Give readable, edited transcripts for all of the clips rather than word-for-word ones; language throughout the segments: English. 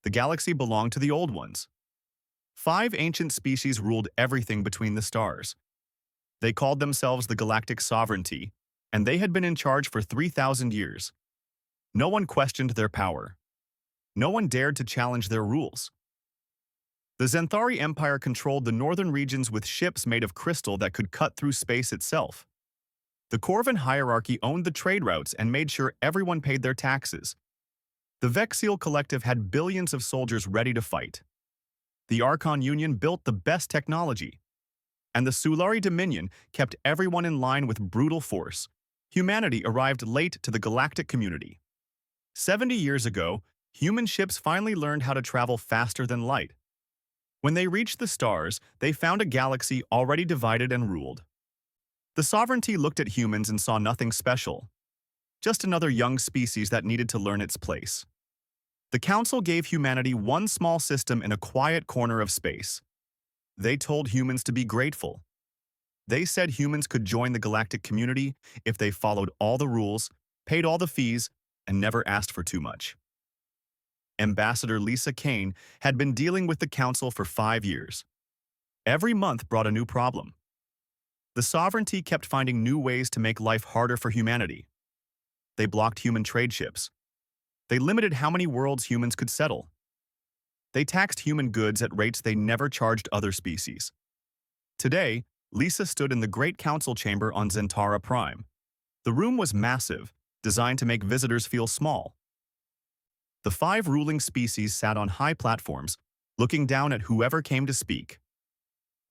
The galaxy belonged to the old ones. 5 ancient species ruled everything between the stars. They called themselves the Galactic Sovereignty, and they had been in charge for 3,000 years. No one questioned their power. No one dared to challenge their rules. The Zenthari Empire controlled the northern regions with ships made of crystal that could cut through space itself. The Corvan hierarchy owned the trade routes and made sure everyone paid their taxes. The Vexial Collective had billions of soldiers ready to fight. The Archon Union built the best technology. And the Sulari Dominion kept everyone in line with brutal force. Humanity arrived late to the galactic community. 70 years ago, human ships finally learned how to travel faster than light. When they reached the stars, they found a galaxy already divided and ruled. The sovereignty looked at humans and saw nothing special. Just another young species that needed to learn its place. The Council gave humanity one small system in a quiet corner of space. They told humans to be grateful. They said humans could join the galactic community if they followed all the rules, paid all the fees, and never asked for too much. Ambassador Lisa Kane had been dealing with the Council for 5 years. Every month brought a new problem. The sovereignty kept finding new ways to make life harder for humanity. They blocked human trade ships. They limited how many worlds humans could settle. They taxed human goods at rates they never charged other species. Today, Lisa stood in the Great Council chamber on Zentara Prime. The room was massive, designed to make visitors feel small. The 5 ruling species sat on high platforms, looking down at whoever came to speak.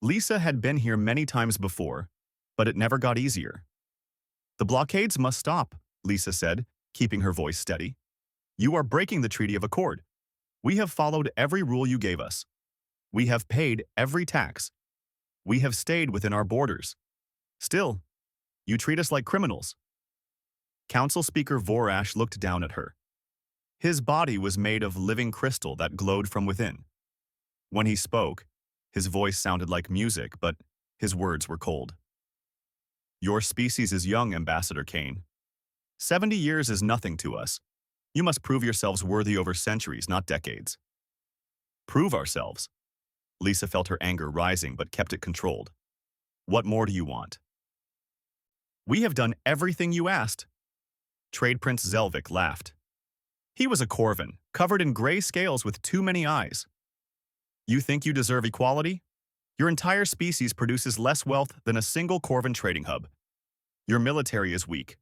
Lisa had been here many times before, but it never got easier. "The blockades must stop," Lisa said, keeping her voice steady. "You are breaking the Treaty of Accord. We have followed every rule you gave us. We have paid every tax. We have stayed within our borders. Still, you treat us like criminals." Council Speaker Vorash looked down at her. His body was made of living crystal that glowed from within. When he spoke, his voice sounded like music, but his words were cold. "Your species is young, Ambassador Kane. 70 years is nothing to us. You must prove yourselves worthy over centuries, not decades." "Prove ourselves?" Lisa felt her anger rising but kept it controlled. "What more do you want?" "We have done everything you asked." Trade Prince Zelvik laughed. He was a Corvan, covered in gray scales with too many eyes. "You think you deserve equality? Your entire species produces less wealth than a single Corvan trading hub. Your military is weak.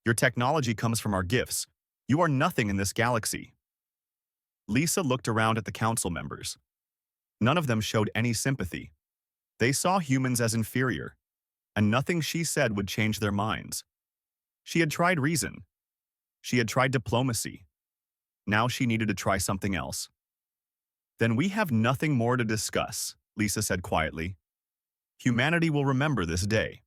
Your technology comes from our gifts. You are nothing in this galaxy." Lisa looked around at the council members. None of them showed any sympathy. They saw humans as inferior, and nothing she said would change their minds. She had tried reason. She had tried diplomacy. Now she needed to try something else. "Then we have nothing more to discuss," Lisa said quietly. "Humanity will remember this day."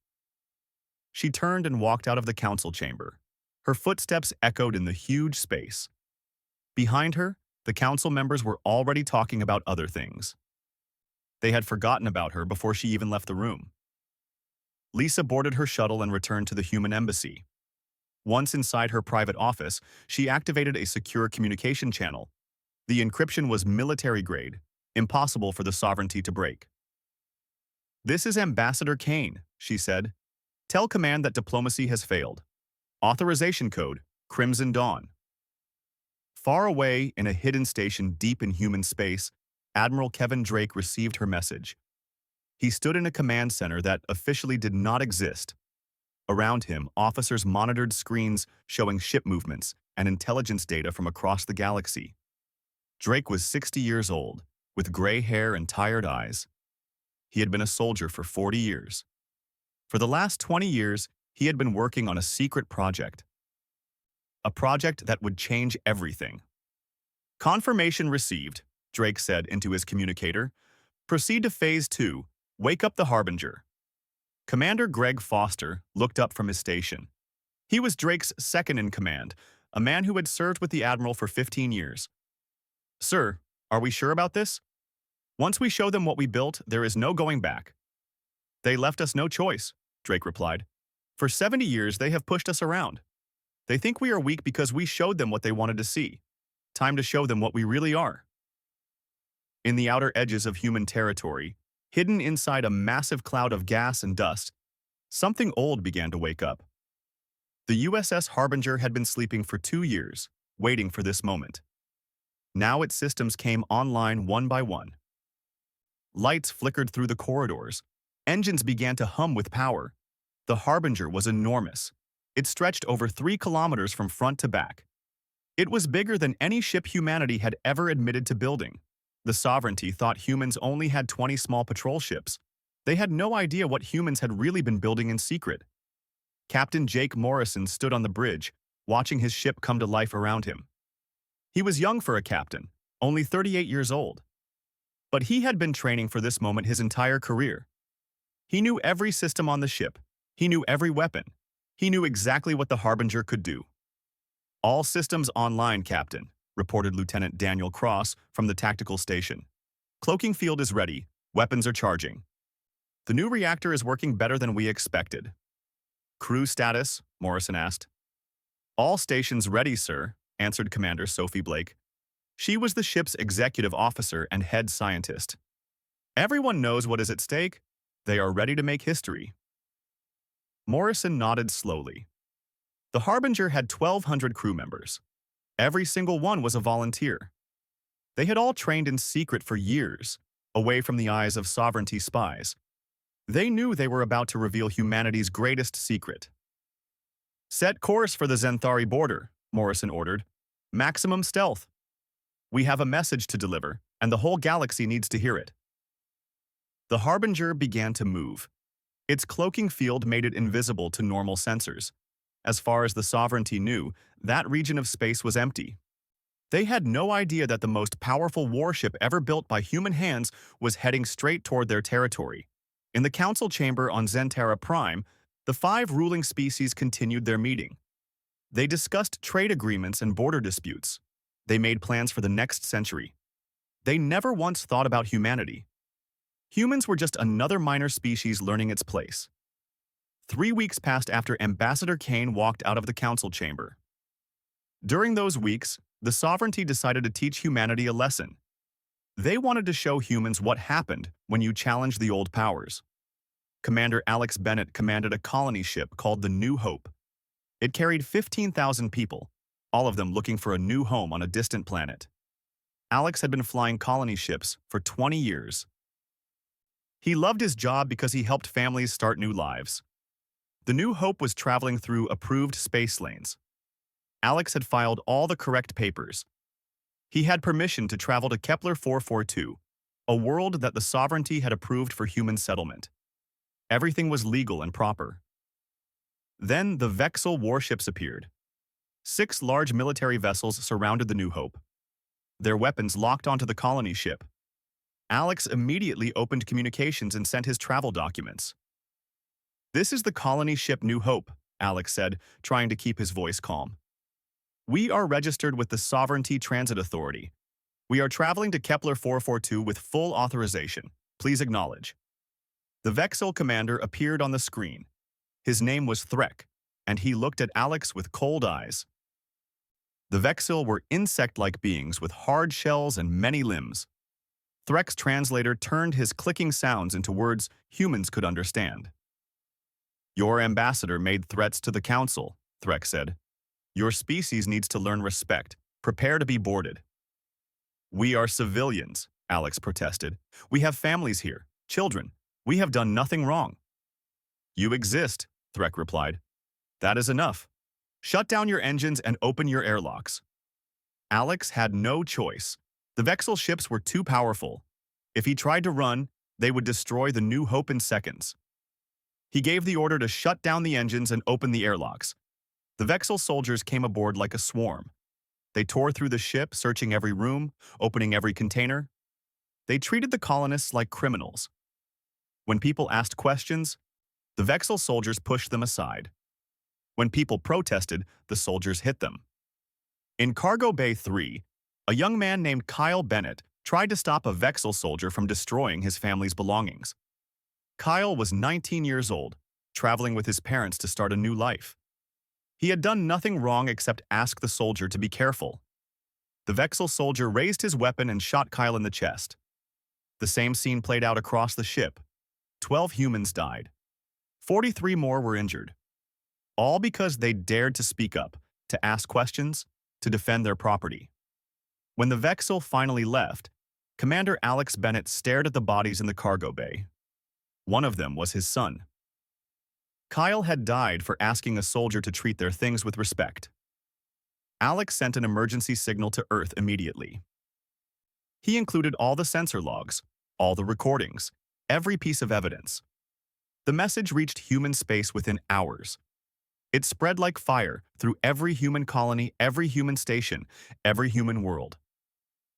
She turned and walked out of the council chamber. Her footsteps echoed in the huge space. Behind her, the council members were already talking about other things. They had forgotten about her before she even left the room. Lisa boarded her shuttle and returned to the human embassy. Once inside her private office, she activated a secure communication channel. The encryption was military-grade, impossible for the sovereignty to break. "This is Ambassador Kane," she said. "Tell Command that diplomacy has failed. Authorization code, Crimson Dawn." Far away in a hidden station deep in human space, Admiral Kevin Drake received her message. He stood in a command center that officially did not exist. Around him, officers monitored screens showing ship movements and intelligence data from across the galaxy. Drake was 60 years old, with gray hair and tired eyes. He had been a soldier for 40 years. For the last 20 years, he had been working on a secret project. A project that would change everything. "Confirmation received," Drake said into his communicator. "Proceed to Phase 2. Wake up the Harbinger." Commander Greg Foster looked up from his station. He was Drake's second-in-command, a man who had served with the Admiral for 15 years. "Sir, are we sure about this? Once we show them what we built, there is no going back." "They left us no choice," Drake replied. "For 70 years, they have pushed us around. They think we are weak because we showed them what they wanted to see. Time to show them what we really are." In the outer edges of human territory, hidden inside a massive cloud of gas and dust, something old began to wake up. The USS Harbinger had been sleeping for 2 years, waiting for this moment. Now its systems came online one by one. Lights flickered through the corridors. Engines began to hum with power. The Harbinger was enormous. It stretched over 3 kilometers from front to back. It was bigger than any ship humanity had ever admitted to building. The Sovereignty thought humans only had 20 small patrol ships. They had no idea what humans had really been building in secret. Captain Jake Morrison stood on the bridge, watching his ship come to life around him. He was young for a captain, only 38 years old. But he had been training for this moment his entire career. He knew every system on the ship. He knew every weapon. He knew exactly what the Harbinger could do. "All systems online, Captain," reported Lieutenant Daniel Cross from the tactical station. "Cloaking field is ready. Weapons are charging. The new reactor is working better than we expected." "Crew status?" Morrison asked. "All stations ready, sir," answered Commander Sophie Blake. She was the ship's executive officer and head scientist. "Everyone knows what is at stake. They are ready to make history." Morrison nodded slowly. The Harbinger had 1,200 crew members. Every single one was a volunteer. They had all trained in secret for years, away from the eyes of Sovereignty spies. They knew they were about to reveal humanity's greatest secret. "Set course for the Zenthari border," Morrison ordered. "Maximum stealth. We have a message to deliver, and the whole galaxy needs to hear it." The Harbinger began to move. Its cloaking field made it invisible to normal sensors. As far as the Sovereignty knew, that region of space was empty. They had no idea that the most powerful warship ever built by human hands was heading straight toward their territory. In the council chamber on Zentara Prime, the 5 ruling species continued their meeting. They discussed trade agreements and border disputes. They made plans for the next century. They never once thought about humanity. Humans were just another minor species learning its place. 3 weeks passed after Ambassador Kane walked out of the council chamber. During those weeks, the Sovereignty decided to teach humanity a lesson. They wanted to show humans what happened when you challenged the old powers. Commander Alex Bennett commanded a colony ship called the New Hope. It carried 15,000 people, all of them looking for a new home on a distant planet. Alex had been flying colony ships for 20 years. He loved his job because he helped families start new lives. The New Hope was traveling through approved space lanes. Alex had filed all the correct papers. He had permission to travel to Kepler 442, a world that the Sovereignty had approved for human settlement. Everything was legal and proper. Then the Vexel warships appeared. 6 large military vessels surrounded the New Hope. Their weapons locked onto the colony ship. Alex immediately opened communications and sent his travel documents. "This is the colony ship New Hope," Alex said, trying to keep his voice calm. "We are registered with the Sovereignty Transit Authority. We are traveling to Kepler 442 with full authorization. Please acknowledge." The Vexel commander appeared on the screen. His name was Threk, and he looked at Alex with cold eyes. The Vexel were insect-like beings with hard shells and many limbs. Threk's translator turned his clicking sounds into words humans could understand. "Your ambassador made threats to the council," Threk said. "Your species needs to learn respect. Prepare to be boarded." "We are civilians," Alex protested. "We have families here, children. We have done nothing wrong." "You exist," Threk replied. "That is enough. Shut down your engines and open your airlocks." Alex had no choice. The Vexel ships were too powerful. If he tried to run, they would destroy the New Hope in seconds. He gave the order to shut down the engines and open the airlocks. The Vexel soldiers came aboard like a swarm. They tore through the ship, searching every room, opening every container. They treated the colonists like criminals. When people asked questions, the Vexel soldiers pushed them aside. When people protested, the soldiers hit them. In Cargo Bay 3, a young man named Kyle Bennett tried to stop a Vexel soldier from destroying his family's belongings. Kyle was 19 years old, traveling with his parents to start a new life. He had done nothing wrong except ask the soldier to be careful. The Vexel soldier raised his weapon and shot Kyle in the chest. The same scene played out across the ship. 12 humans died. 43 more were injured. All because they dared to speak up, to ask questions, to defend their property. When the Vexil finally left, Commander Alex Bennett stared at the bodies in the cargo bay. One of them was his son. Kyle had died for asking a soldier to treat their things with respect. Alex sent an emergency signal to Earth immediately. He included all the sensor logs, all the recordings, every piece of evidence. The message reached human space within hours. It spread like fire through every human colony, every human station, every human world.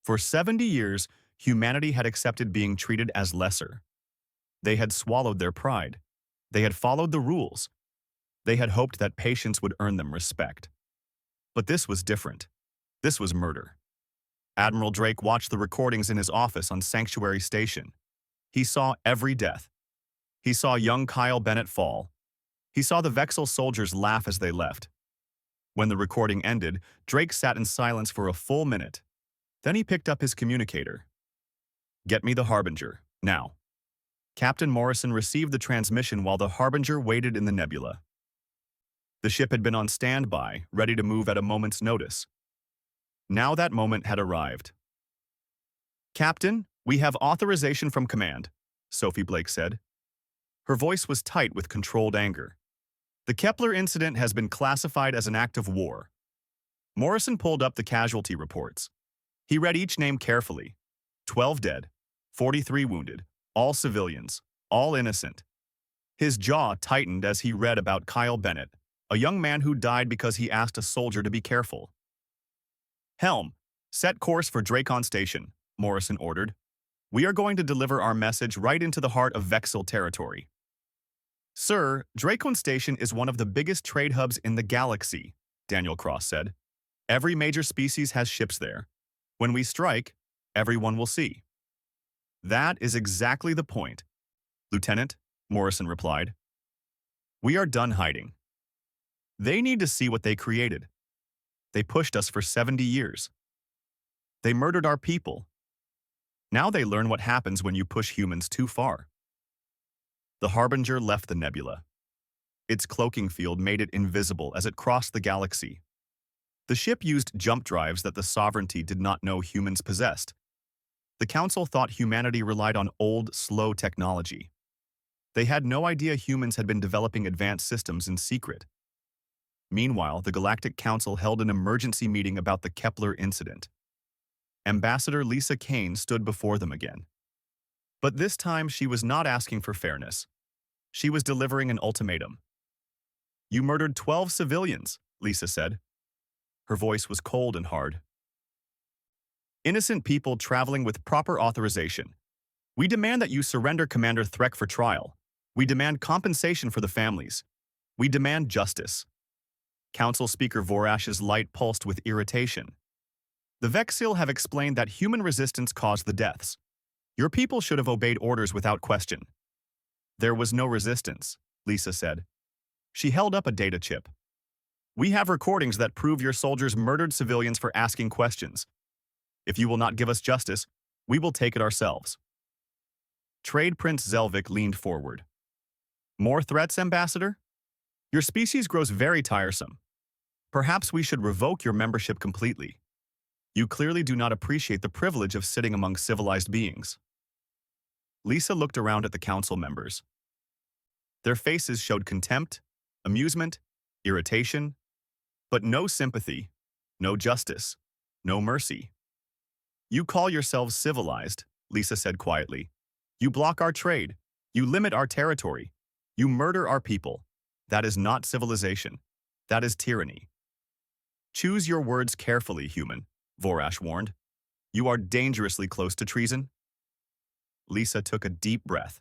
For 70 years, humanity had accepted being treated as lesser. They had swallowed their pride. They had followed the rules. They had hoped that patience would earn them respect. But this was different. This was murder. Admiral Drake watched the recordings in his office on Sanctuary Station. He saw every death. He saw young Kyle Bennett fall. He saw the Vexil soldiers laugh as they left. When the recording ended, Drake sat in silence for a full minute. Then he picked up his communicator. "Get me the Harbinger, now." Captain Morrison received the transmission while the Harbinger waited in the nebula. The ship had been on standby, ready to move at a moment's notice. Now that moment had arrived. "Captain, we have authorization from command," Sophie Blake said. Her voice was tight with controlled anger. "The Kepler incident has been classified as an act of war." Morrison pulled up the casualty reports. He read each name carefully. 12 dead, 43 wounded, all civilians, all innocent. His jaw tightened as he read about Kyle Bennett, a young man who died because he asked a soldier to be careful. "Helm, set course for Dracon Station," Morrison ordered. "We are going to deliver our message right into the heart of Vexil territory." "Sir, Dracon Station is one of the biggest trade hubs in the galaxy," Daniel Cross said. "Every major species has ships there. When we strike, everyone will see." "That is exactly the point, Lieutenant," Morrison replied. "We are done hiding. They need to see what they created. They pushed us for 70 years. They murdered our people. Now they learn what happens when you push humans too far." The Harbinger left the nebula. Its cloaking field made it invisible as it crossed the galaxy. The ship used jump drives that the Sovereignty did not know humans possessed. The Council thought humanity relied on old, slow technology. They had no idea humans had been developing advanced systems in secret. Meanwhile, the Galactic Council held an emergency meeting about the Kepler incident. Ambassador Lisa Kane stood before them again. But this time she was not asking for fairness. She was delivering an ultimatum. "You murdered 12 civilians," Lisa said. Her voice was cold and hard. "Innocent people traveling with proper authorization. We demand that you surrender Commander Threck for trial. We demand compensation for the families. We demand justice." Council Speaker Vorash's light pulsed with irritation. "The Vexil have explained that human resistance caused the deaths. Your people should have obeyed orders without question." "There was no resistance," Lisa said. She held up a data chip. "We have recordings that prove your soldiers murdered civilians for asking questions. If you will not give us justice, we will take it ourselves." Trade Prince Zelvik leaned forward. "More threats, Ambassador? Your species grows very tiresome. Perhaps we should revoke your membership completely. You clearly do not appreciate the privilege of sitting among civilized beings." Lisa looked around at the council members. Their faces showed contempt, amusement, irritation, but no sympathy, no justice, no mercy. "You call yourselves civilized," Lisa said quietly. "You block our trade. You limit our territory. You murder our people. That is not civilization. That is tyranny." "Choose your words carefully, human," Vorash warned. "You are dangerously close to treason." Lisa took a deep breath.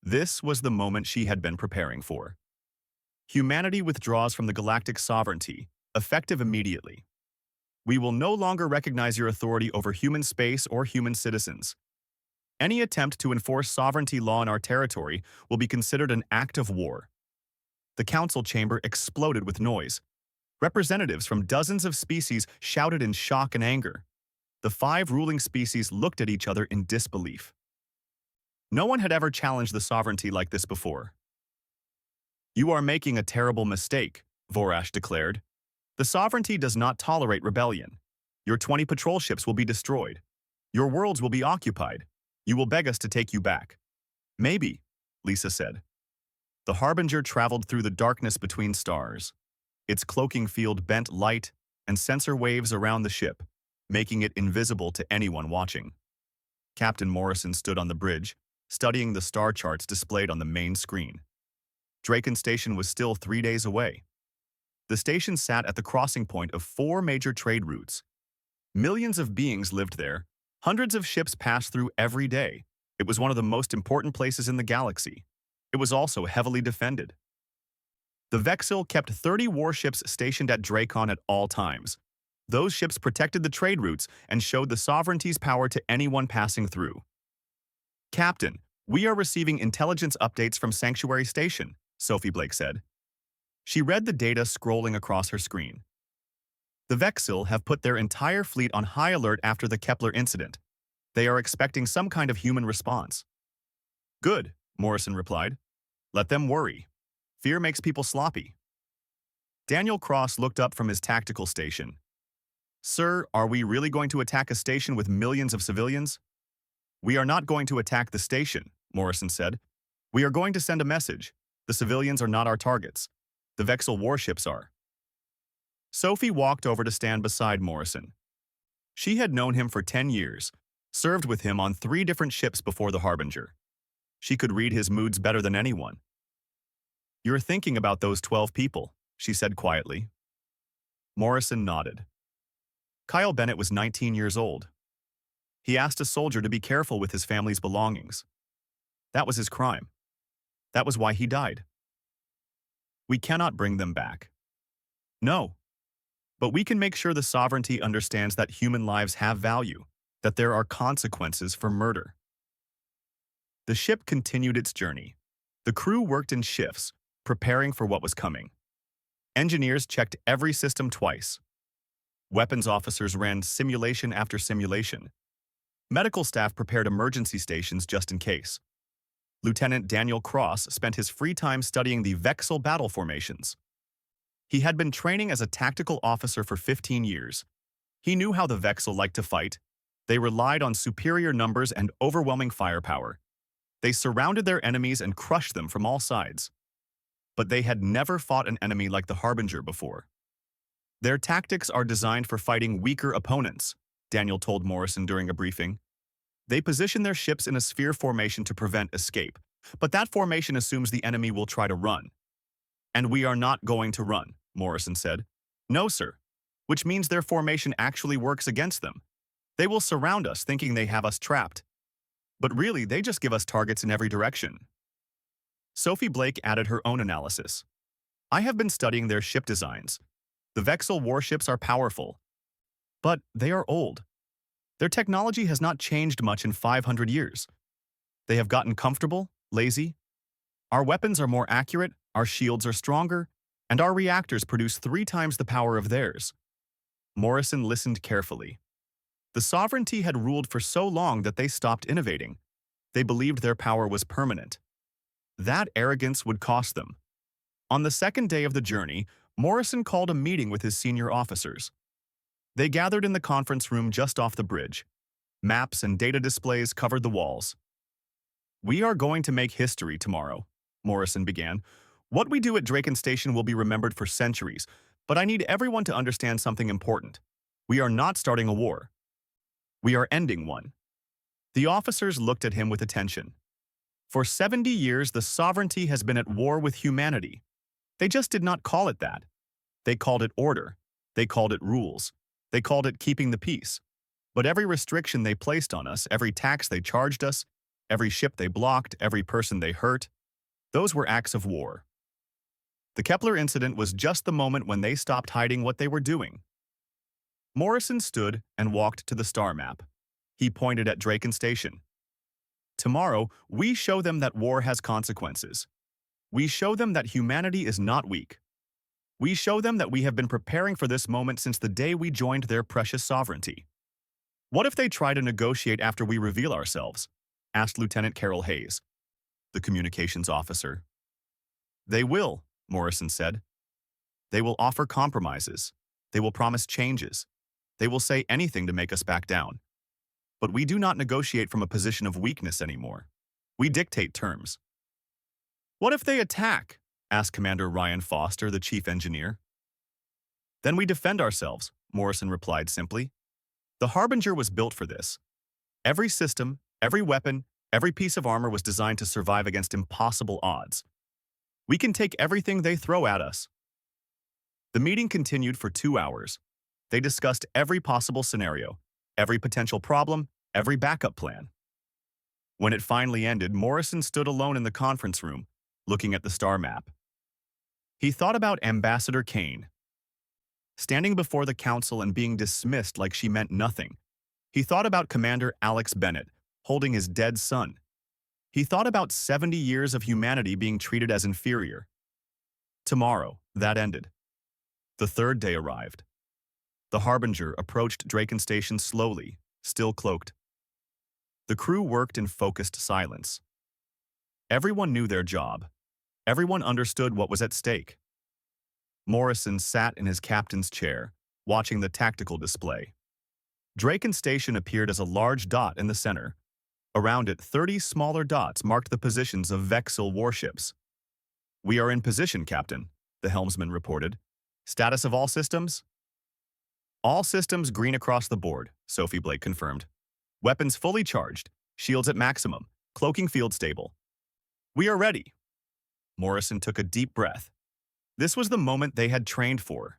This was the moment she had been preparing for. Humanity withdraws from the galactic sovereignty, effective immediately. We will no longer recognize your authority over human space or human citizens. Any attempt to enforce sovereignty law in our territory will be considered an act of war. The council chamber exploded with noise. Representatives from dozens of species shouted in shock and anger. The 5 ruling species looked at each other in disbelief. No one had ever challenged the sovereignty like this before. "You are making a terrible mistake," Vorash declared. "The sovereignty does not tolerate rebellion. Your 20 patrol ships will be destroyed. Your worlds will be occupied. You will beg us to take you back." "Maybe," Lisa said. The Harbinger traveled through the darkness between stars. Its cloaking field bent light and sensor waves around the ship, making it invisible to anyone watching. Captain Morrison stood on the bridge, studying the star charts displayed on the main screen. Draken Station was still 3 days away. The station sat at the crossing point of 4 major trade routes. Millions of beings lived there. Hundreds of ships passed through every day. It was one of the most important places in the galaxy. It was also heavily defended. The Vexil kept 30 warships stationed at Dracon at all times. Those ships protected the trade routes and showed the sovereignty's power to anyone passing through. "Captain, we are receiving intelligence updates from Sanctuary Station," Sophie Blake said. She read the data scrolling across her screen. "The Vexil have put their entire fleet on high alert after the Kepler incident. They are expecting some kind of human response." "Good," Morrison replied. "Let them worry. Fear makes people sloppy." Daniel Cross looked up from his tactical station. "Sir, are we really going to attack a station with millions of civilians?" "We are not going to attack the station," Morrison said. "We are going to send a message. The civilians are not our targets. The Vexil warships are." Sophie walked over to stand beside Morrison. She had known him for 10 years, served with him on 3 different ships before the Harbinger. She could read his moods better than anyone. "You're thinking about those 12 people," she said quietly. Morrison nodded. Kyle Bennett was 19 years old. He asked a soldier to be careful with his family's belongings. That was his crime. That was why he died. "We cannot bring them back." "No. But we can make sure the sovereignty understands that human lives have value, that there are consequences for murder." The ship continued its journey. The crew worked in shifts, preparing for what was coming. Engineers checked every system twice. Weapons officers ran simulation after simulation. Medical staff prepared emergency stations just in case. Lieutenant Daniel Cross spent his free time studying the Vexil battle formations. He had been training as a tactical officer for 15 years. He knew how the Vexil liked to fight. They relied on superior numbers and overwhelming firepower. They surrounded their enemies and crushed them from all sides. But they had never fought an enemy like the Harbinger before. "Their tactics are designed for fighting weaker opponents," Daniel told Morrison during a briefing. "They position their ships in a sphere formation to prevent escape, but that formation assumes the enemy will try to run. And we are not going to run," Morrison said. "No, sir. Which means their formation actually works against them. They will surround us thinking they have us trapped. But really, they just give us targets in every direction." Sophie Blake added her own analysis. "I have been studying their ship designs. The Vexil warships are powerful, but they are old. Their technology has not changed much in 500 years. They have gotten comfortable, lazy. Our weapons are more accurate, our shields are stronger, and our reactors produce 3 times the power of theirs." Morrison listened carefully. The sovereignty had ruled for so long that they stopped innovating. They believed their power was permanent. That arrogance would cost them. On the second day of the journey, Morrison called a meeting with his senior officers. They gathered in the conference room just off the bridge. Maps and data displays covered the walls. "We are going to make history tomorrow," Morrison began. "What we do at Draken Station will be remembered for centuries, but I need everyone to understand something important. We are not starting a war. We are ending one." The officers looked at him with attention. For 70 years, the sovereignty has been at war with humanity. They just did not call it that. They called it order. They called it rules. They called it keeping the peace. But every restriction they placed on us, every tax they charged us, every ship they blocked, every person they hurt, those were acts of war. The Kepler incident was just the moment when they stopped hiding what they were doing. Morrison stood and walked to the star map. He pointed at Draken Station. "Tomorrow, we show them that war has consequences. We show them that humanity is not weak. We show them that we have been preparing for this moment since the day we joined their precious sovereignty. What if they try to negotiate after we reveal ourselves? asked Lieutenant Carol Hayes, the communications officer. They will, Morrison said. They will offer compromises. They will promise changes. They will say anything to make us back down. But we do not negotiate from a position of weakness anymore. We dictate terms. What if they attack? Asked Commander Ryan Foster, the chief engineer. Then we defend ourselves, Morrison replied simply. The Harbinger was built for this. Every system, every weapon, every piece of armor was designed to survive against impossible odds. We can take everything they throw at us. The meeting continued for 2 hours. They discussed every possible scenario, every potential problem, every backup plan. When it finally ended, Morrison stood alone in the conference room, looking at the star map. He thought about Ambassador Kane. Standing before the council and being dismissed like she meant nothing. He thought about Commander Alex Bennett, holding his dead son. He thought about 70 years of humanity being treated as inferior. Tomorrow, that ended. The third day arrived. The Harbinger approached Draken Station slowly, still cloaked. The crew worked in focused silence. Everyone knew their job. Everyone understood what was at stake. Morrison sat in his captain's chair, watching the tactical display. Draken Station appeared as a large dot in the center. Around it, 30 smaller dots marked the positions of Vexil warships. We are in position, Captain, the helmsman reported. Status of all systems? All systems green across the board, Sophie Blake confirmed. Weapons fully charged, shields at maximum, cloaking field stable. We are ready. Morrison took a deep breath. This was the moment they had trained for.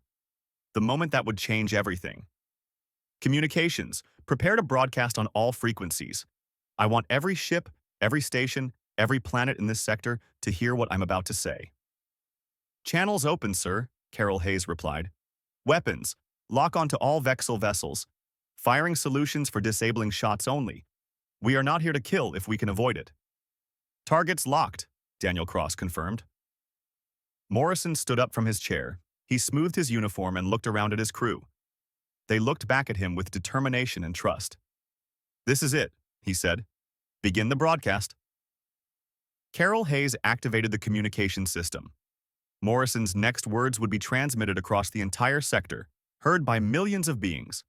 The moment that would change everything. Communications, prepare to broadcast on all frequencies. I want every ship, every station, every planet in this sector to hear what I'm about to say. Channels open, sir, Carol Hayes replied. Weapons, lock onto all Vexil vessels. Firing solutions for disabling shots only. We are not here to kill if we can avoid it. Targets locked, Daniel Cross confirmed. Morrison stood up from his chair. He smoothed his uniform and looked around at his crew. They looked back at him with determination and trust. This is it, he said. Begin the broadcast. Carol Hayes activated the communication system. Morrison's next words would be transmitted across the entire sector, heard by millions of beings.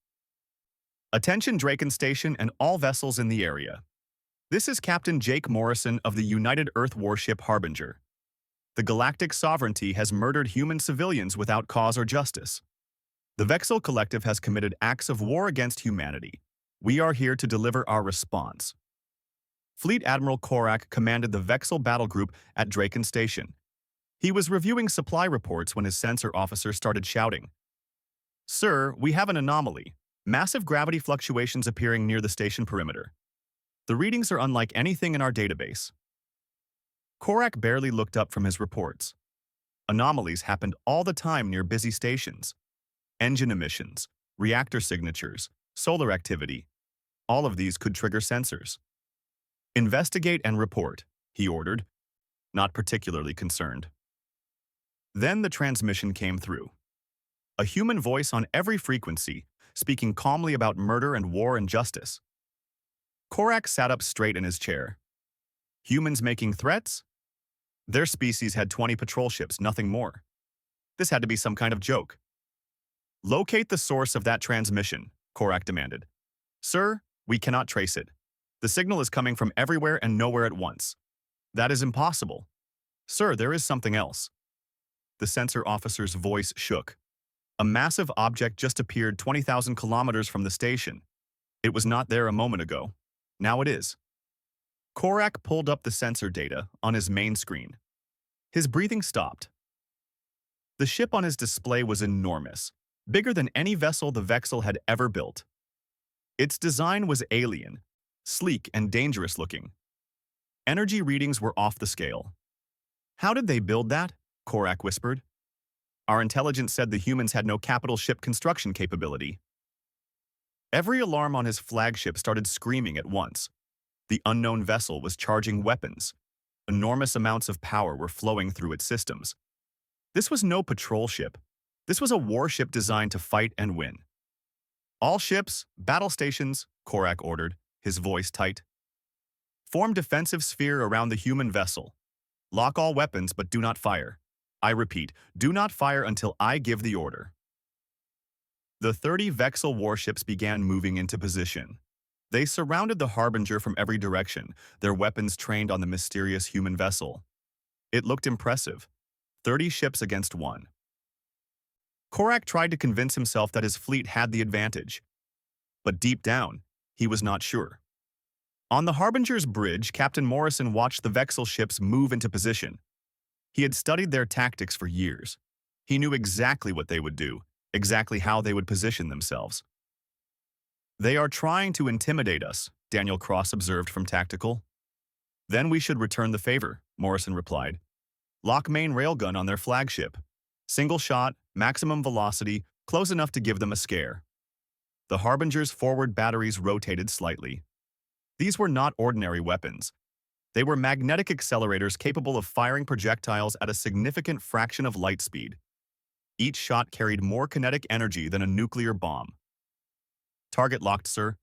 Attention Draken Station and all vessels in the area. This is Captain Jake Morrison of the United Earth warship Harbinger. The Galactic Sovereignty has murdered human civilians without cause or justice. The Vexil Collective has committed acts of war against humanity. We are here to deliver our response. Fleet Admiral Korak commanded the Vexil battle group at Draken Station. He was reviewing supply reports when his sensor officer started shouting. Sir, we have an anomaly. Massive gravity fluctuations appearing near the station perimeter. The readings are unlike anything in our database. Korak barely looked up from his reports. Anomalies happened all the time near busy stations. Engine emissions, reactor signatures, solar activity. All of these could trigger sensors. Investigate and report, he ordered, not particularly concerned. Then the transmission came through. A human voice on every frequency, speaking calmly about murder and war and justice. Korak sat up straight in his chair. Humans making threats? Their species had 20 patrol ships, nothing more. This had to be some kind of joke. Locate the source of that transmission, Korak demanded. Sir, we cannot trace it. The signal is coming from everywhere and nowhere at once. That is impossible. Sir, there is something else. The sensor officer's voice shook. A massive object just appeared 20,000 kilometers from the station. It was not there a moment ago. Now it is. Korak pulled up the sensor data on his main screen. His breathing stopped. The ship on his display was enormous, bigger than any vessel the Vexil had ever built. Its design was alien, sleek and dangerous looking. Energy readings were off the scale. How did they build that? Korak whispered. Our intelligence said the humans had no capital ship construction capability. Every alarm on his flagship started screaming at once. The unknown vessel was charging weapons. Enormous amounts of power were flowing through its systems. This was no patrol ship. This was a warship designed to fight and win. All ships, battle stations, Korak ordered, his voice tight. Form defensive sphere around the human vessel. Lock all weapons but do not fire. I repeat, do not fire until I give the order. The 30 Vexel warships began moving into position. They surrounded the Harbinger from every direction, their weapons trained on the mysterious human vessel. It looked impressive. 30 ships against one. Korak tried to convince himself that his fleet had the advantage. But deep down, he was not sure. On the Harbinger's bridge, Captain Morrison watched the Vexel ships move into position. He had studied their tactics for years. He knew exactly what they would do, exactly how they would position themselves. They are trying to intimidate us, Daniel Cross observed from Tactical. Then we should return the favor, Morrison replied. Lock main railgun on their flagship. Single shot, maximum velocity, close enough to give them a scare. The Harbinger's forward batteries rotated slightly. These were not ordinary weapons. They were magnetic accelerators capable of firing projectiles at a significant fraction of light speed. Each shot carried more kinetic energy than a nuclear bomb. Target locked, sir.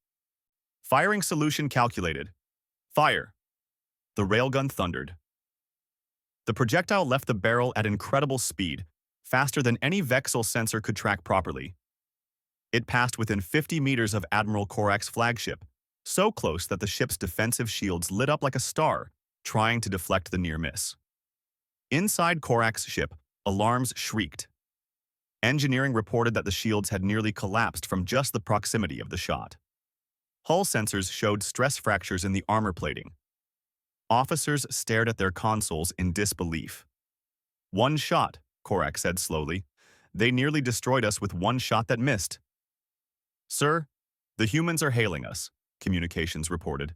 Firing solution calculated. Fire. The railgun thundered. The projectile left the barrel at incredible speed, faster than any Vexel sensor could track properly. It passed within 50 meters of Admiral Korak's flagship, so close that the ship's defensive shields lit up like a star, trying to deflect the near miss. Inside Korak's ship, alarms shrieked. Engineering reported that the shields had nearly collapsed from just the proximity of the shot. Hull sensors showed stress fractures in the armor plating. Officers stared at their consoles in disbelief. One shot, Korak said slowly. They nearly destroyed us with one shot that missed. Sir, the humans are hailing us, communications reported.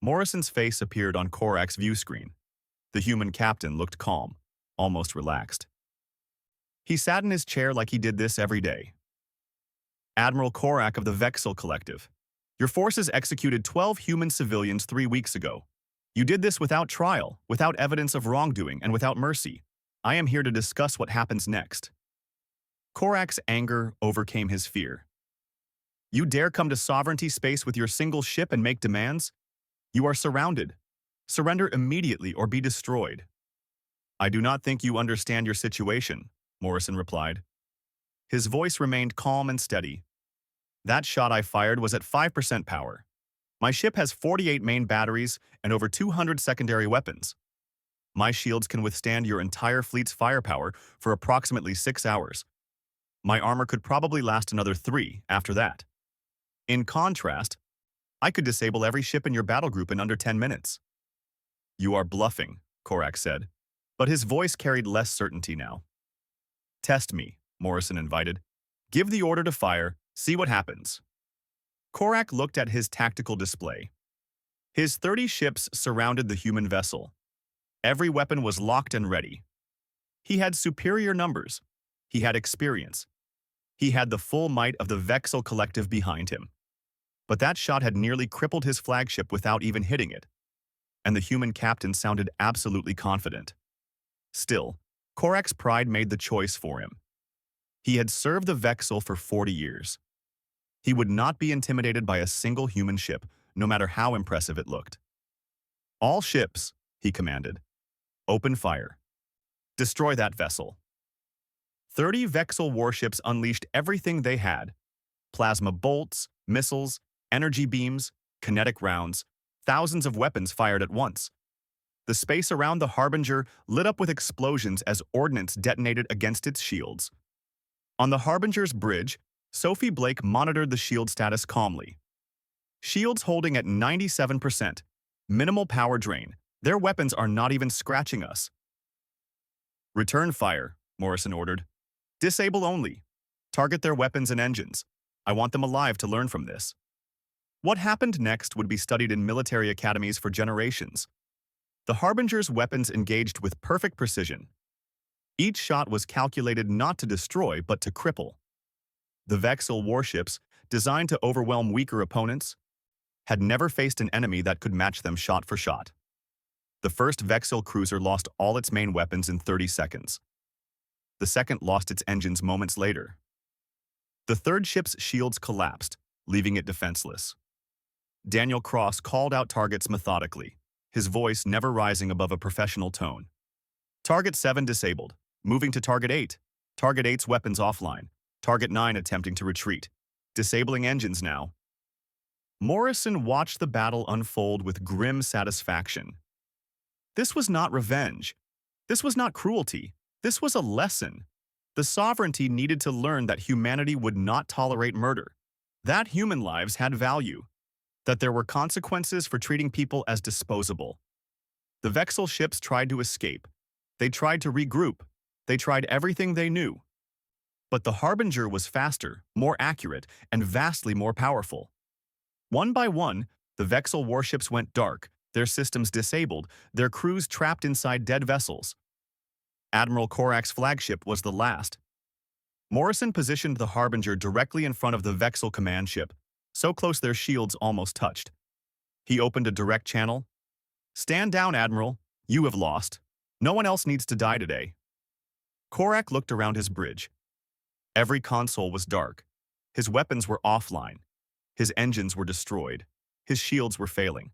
Morrison's face appeared on Korak's view screen. The human captain looked calm, almost relaxed. He sat in his chair like he did this every day. Admiral Korak of the Vexel Collective, your forces executed 12 human civilians 3 weeks ago. You did this without trial, without evidence of wrongdoing, and without mercy. I am here to discuss what happens next. Korak's anger overcame his fear. You dare come to sovereignty space with your single ship and make demands? You are surrounded. Surrender immediately or be destroyed. I do not think you understand your situation, Morrison replied. His voice remained calm and steady. That shot I fired was at 5% power. My ship has 48 main batteries and over 200 secondary weapons. My shields can withstand your entire fleet's firepower for approximately 6 hours. My armor could probably last another 3 after that. In contrast, I could disable every ship in your battle group in under 10 minutes. You are bluffing, Korak said, but his voice carried less certainty now. Test me, Morrison invited. Give the order to fire, see what happens. Korak looked at his tactical display. His 30 ships surrounded the human vessel. Every weapon was locked and ready. He had superior numbers. He had experience. He had the full might of the Vexel Collective behind him. But that shot had nearly crippled his flagship without even hitting it. And the human captain sounded absolutely confident. Still, Korak's pride made the choice for him. He had served the Vexel for 40 years. He would not be intimidated by a single human ship, no matter how impressive it looked. All ships, he commanded. Open fire. Destroy that vessel. 30 Vexel warships unleashed everything they had. Plasma bolts, missiles, energy beams, kinetic rounds, thousands of weapons fired at once. The space around the Harbinger lit up with explosions as ordnance detonated against its shields. On the Harbinger's bridge, Sophie Blake monitored the shield status calmly. Shields holding at 97%. Minimal power drain. Their weapons are not even scratching us. Return fire, Morrison ordered. Disable only. Target their weapons and engines. I want them alive to learn from this. What happened next would be studied in military academies for generations. The Harbinger's weapons engaged with perfect precision. Each shot was calculated not to destroy but to cripple. The Vexel warships, designed to overwhelm weaker opponents, had never faced an enemy that could match them shot for shot. The first Vexel cruiser lost all its main weapons in 30 seconds. The second lost its engines moments later. The third ship's shields collapsed, leaving it defenseless. Daniel Cross called out targets methodically, his voice never rising above a professional tone. Target 7 disabled. Moving to Target 8. Target 8's weapons offline. Target 9 attempting to retreat. Disabling engines now. Morrison watched the battle unfold with grim satisfaction. This was not revenge. This was not cruelty. This was a lesson. The sovereignty needed to learn that humanity would not tolerate murder, that human lives had value, that there were consequences for treating people as disposable. The Vexel ships tried to escape. They tried to regroup. They tried everything they knew. But the Harbinger was faster, more accurate, and vastly more powerful. One by one, the Vexel warships went dark, their systems disabled, their crews trapped inside dead vessels. Admiral Korak's flagship was the last. Morrison positioned the Harbinger directly in front of the Vexel command ship, so close their shields almost touched. He opened a direct channel. "Stand down, Admiral. You have lost. No one else needs to die today." Korak looked around his bridge. Every console was dark. His weapons were offline. His engines were destroyed. His shields were failing.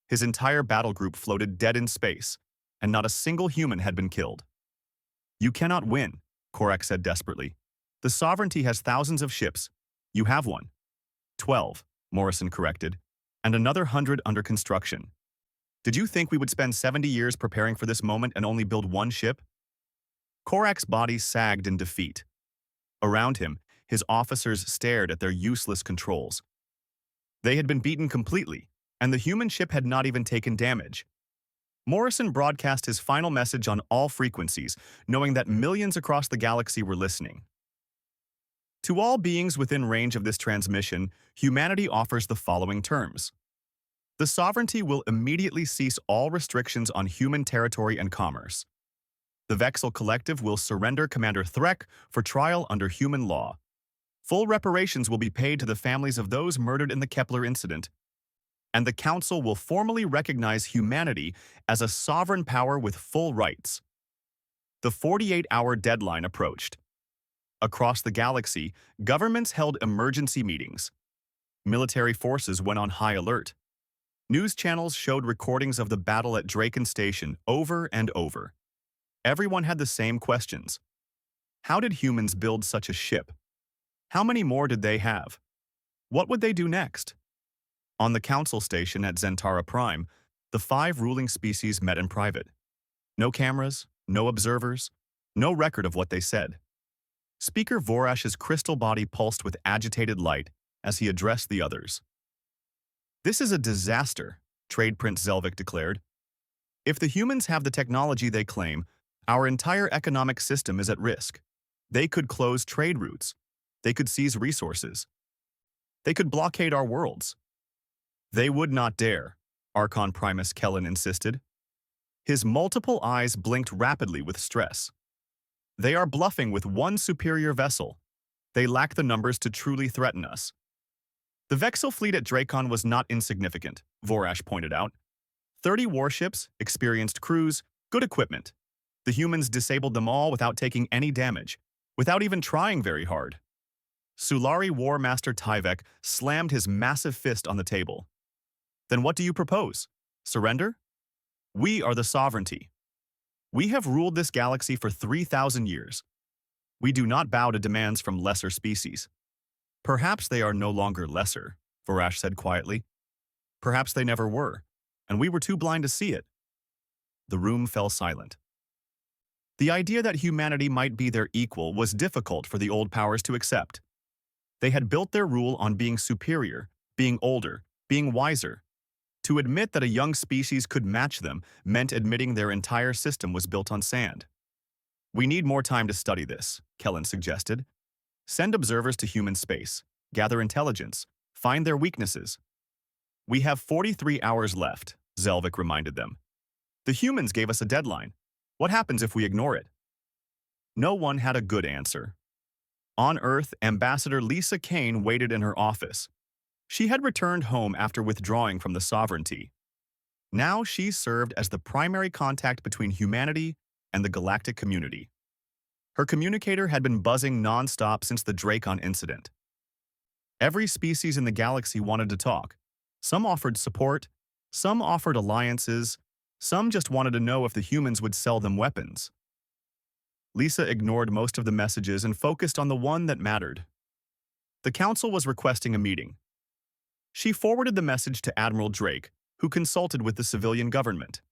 His entire battle group floated dead in space, and not a single human had been killed. "You cannot win," Korak said desperately. "The sovereignty has thousands of ships. You have one." 12, Morrison corrected, "and another 100 under construction. Did you think we would spend 70 years preparing for this moment and only build one ship?" Korak's body sagged in defeat. Around him, his officers stared at their useless controls. They had been beaten completely, and the human ship had not even taken damage. Morrison broadcast his final message on all frequencies, knowing that millions across the galaxy were listening. To all beings within range of this transmission, humanity offers the following terms. The sovereignty will immediately cease all restrictions on human territory and commerce. The Vexel Collective will surrender Commander Threk for trial under human law. Full reparations will be paid to the families of those murdered in the Kepler incident. And the Council will formally recognize humanity as a sovereign power with full rights. The 48-hour deadline approached. Across the galaxy, governments held emergency meetings. Military forces went on high alert. News channels showed recordings of the battle at Draken Station over and over. Everyone had the same questions. How did humans build such a ship? How many more did they have? What would they do next? On the council station at Zentara Prime, the 5 ruling species met in private. No cameras, no observers, no record of what they said. Speaker Vorash's crystal body pulsed with agitated light as he addressed the others. "This is a disaster," Trade Prince Zelvik declared. "If the humans have the technology they claim, our entire economic system is at risk. They could close trade routes. They could seize resources. They could blockade our worlds." "They would not dare," Archon Primus Kellen insisted. His multiple eyes blinked rapidly with stress. "They are bluffing with one superior vessel. They lack the numbers to truly threaten us." The Vexel fleet at Dracon was not insignificant, Vorash pointed out. 30 warships, experienced crews, good equipment. The humans disabled them all without taking any damage, without even trying very hard. Sulari War Master Tyvek slammed his massive fist on the table. "Then what do you propose? Surrender? We are the sovereignty. We have ruled this galaxy for 3,000 years. We do not bow to demands from lesser species." "Perhaps they are no longer lesser," Vorash said quietly. "Perhaps they never were, and we were too blind to see it." The room fell silent. The idea that humanity might be their equal was difficult for the old powers to accept. They had built their rule on being superior, being older, being wiser. To admit that a young species could match them meant admitting their entire system was built on sand. "We need more time to study this," Kellen suggested. "Send observers to human space, gather intelligence, find their weaknesses." "We have 43 hours left," Zelvik reminded them. "The humans gave us a deadline. What happens if we ignore it?" No one had a good answer. On Earth, Ambassador Lisa Kane waited in her office. She had returned home after withdrawing from the sovereignty. Now she served as the primary contact between humanity and the galactic community. Her communicator had been buzzing non-stop since the Dracon incident. Every species in the galaxy wanted to talk. Some offered support, some offered alliances, some just wanted to know if the humans would sell them weapons. Lisa ignored most of the messages and focused on the one that mattered. The council was requesting a meeting. She forwarded the message to Admiral Drake, who consulted with the civilian government.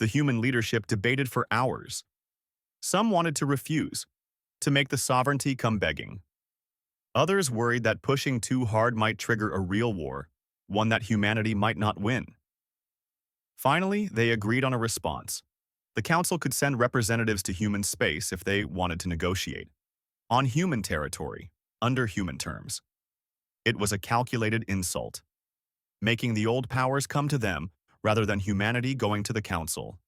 The human leadership debated for hours. Some wanted to refuse, to make the sovereignty come begging. Others worried that pushing too hard might trigger a real war, one that humanity might not win. Finally, they agreed on a response. The council could send representatives to human space if they wanted to negotiate. On human territory, under human terms. It was a calculated insult, making the old powers come to them rather than humanity going to the council.